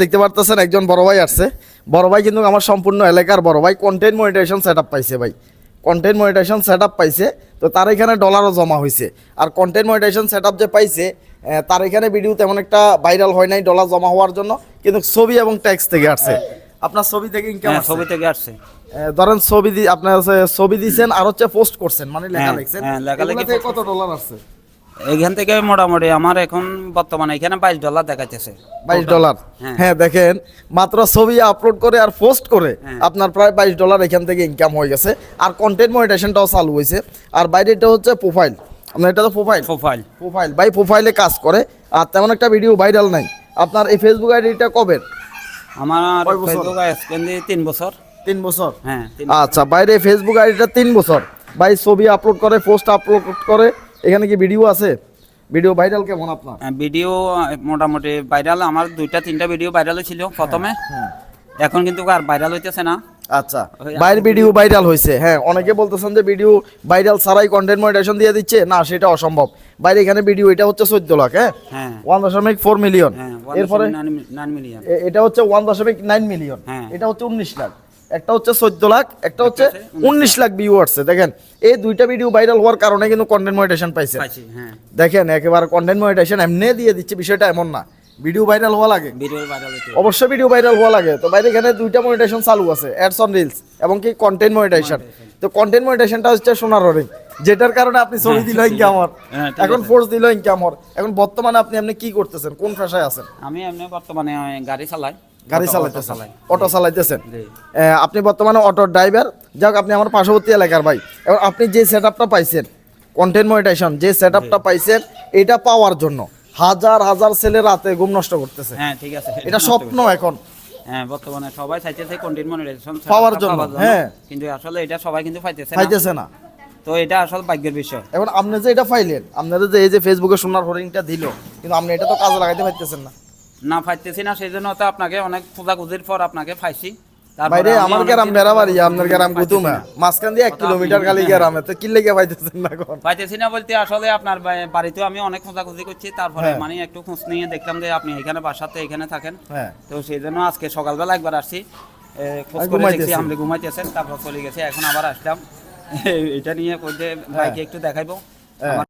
দেখতে পারতেছেন একজন বড় ভাই আসছে। বড় ভাই কিন্তু আমার সম্পূর্ণ এলাকার বড় ভাই, কন্টেন্ট মনিটাইজেশন সেটআপ পাইছে ভাই, কন্টেন্ট মনিটাইজেশন সেটআপ পাইছে। তো তার এখানে ডলারও জমা হয়েছে। আর কন্টেন্ট মনিটাইজেশন সেটআপ যে পাইছে তার এখানে ভিডিও তেমন একটা ভাইরাল হয় নাই ডলার জমা হওয়ার জন্য, কিন্তু ছবি এবং টেক্সট থেকে আসছে। আপনার ছবি থেকে ইনকাম আসছে? ছবি থেকে আসছে। ধরেন ছবি আপনার ছবি দিয়েছেন আর হচ্ছে পোস্ট করছেন, মানে লেখা লিখছেন, লেখালেখি থেকে কত ডলার আসছে? এখান থেকে মোটামুটি আমার এখন বর্তমানে এখানে $22 দেখাইতেছে। $22। হ্যাঁ দেখেন, মাত্র ছবি আপলোড করে আর পোস্ট করে আপনার প্রায় $22 এখান থেকে ইনকাম হয়ে গেছে। আর কন্টেন্ট মনিটাইজেশনটাও চালু হয়েছে। আর বাইরেটা হচ্ছে প্রোফাইল, আপনার এটা তো প্রোফাইল প্রোফাইল ভাই, প্রোফাইলে কাজ করে। আর তেমন একটা ভিডিও ভাইরাল নাই। আপনার এই ফেসবুক আইডিটা কবে? আমার ফেসবুক আইডি 3 বছর। 3 বছর? হ্যাঁ। আচ্ছা, বাইরে ফেসবুক আইডিটা 3 বছর। ভাই ছবি আপলোড করে, পোস্ট আপলোড করে, এখানে কি ভিডিও আছে? ভিডিও ভাইরাল কেমন আপনার? ভিডিও মোটামুটি ভাইরাল, আমার 2-3টা ভিডিও ভাইরাল ছিল প্রথমে। এখন কিন্তু আর ভাইরাল হইতেছে না। আচ্ছা, বাইরের ভিডিও ভাইরাল হয়েছে। হ্যাঁ, অনেকে বলতেছেন যে ভিডিও ভাইরাল ছাড়াই কন্টেন্ট মনিটাইজেশন দিয়ে দিচ্ছে, না সেটা অসম্ভব। বাইরে এখানে ভিডিও এটা হচ্ছে 14 লাখ, হ্যাঁ 1.4 মিলিয়ন। এরপরে 9 মিলিয়ন, এটা হচ্ছে 1.9 মিলিয়ন, এটা হচ্ছে 19 লাখ। একটা হচ্ছে 14 লাখ, একটা হচ্ছে 19 লাখ ভিউ আসছে। দেখেন, এই দুইটা ভিডিও ভাইরাল হওয়ার কারণে কিন্তু কন্টেন্ট মনিটাইজেশন পাইছে। দেখেন, একেবারে কন্টেন্ট মনিটাইজেশন এমনি দিয়ে দিচ্ছে, বিষয়টা এমন না। ভিডিও ভাইরাল হওয়া লাগে, অবশ্যই ভিডিও ভাইরাল হওয়া লাগে। তো বাইরে এখানে দুইটা মনিটাইজেশন চালু আছে, অ্যাডস অন রিলস এবং কি কন্টেন্ট মনিটাইজেশন। তো কন্টেন্ট মনিটাইজেশনটা হচ্ছে সোনার হরিণ, যেটার কারণে আপনি ছবি দিল ইনকাম হর, এখন ফোর্স দিল ইনকাম হর। এখন বর্তমানে আপনি কি করতেছেন, কোন পেশায় আছেন? আমি এমনি বর্তমানে গাড়ি চালাই। গাড়ি চালাইতেছেন, অটো চালাইতেছেন। আপনি বর্তমানে অটো ড্রাইভার। যাক, আপনি আমার পার্শ্ববর্তী এলাকার ভাই। এবার আপনি যে সেটআপটা পাইছেন, কন্টেন্ট মনিটাইজেশন যে সেটআপটা পাইছেন, এটা পাওয়ার জন্য হাজার হাজার ছেলে রাতে ঘুম নষ্ট করতেছে। হ্যাঁ ঠিক আছে, এটা স্বপ্ন এখন। হ্যাঁ, বর্তমানে সবাই চাইতেছে কন্টেন্ট মনিটাইজেশন পাওয়ার জন্য। হ্যাঁ, কিন্তু আসলে এটা সবাই কিন্তু পাইতেছে না। তো এটা আসলে ভাগ্যের বিষয়। এখন আপনি যে এটা পাইলেন, আপনাদের যে এই যে ফেসবুকে সোনার হরিণটা দিল, কিন্তু আপনি এটা তো কাজে লাগাইতে পারতেছেন না। না পাইতেছি না, সেই জন্য তো আপনাকে অনেক খোঁজাখুঁজির পর আপনাকে পাইছি। বাইরে আমার গ্রাম বেড়াবাড়ি, আপনার গ্রাম গুতুমা, মাঝখান দিয়ে 1 কিলোমিটার খালি গ্রামে, তো কি লেগে পাইতেছেন না? এখন পাইতেছি না বলতে আসলে আপনার বাড়িতেও আমি অনেক খোঁজাখুঁজি করছি, তারপরে মানে একটু খোঁজ নিয়ে দেখলাম যে আপনি এখানে বাসাতে এখানে থাকেন। তো সেই জন্য আজকে সকালবেলা একবার আসছি, খোঁজ করে দেখছি আপনি ঘুমাইতেছেন, তারপর চলে গেছি। এখন আবার আসলাম এটা নিয়ে বাইকে একটু দেখাইবো।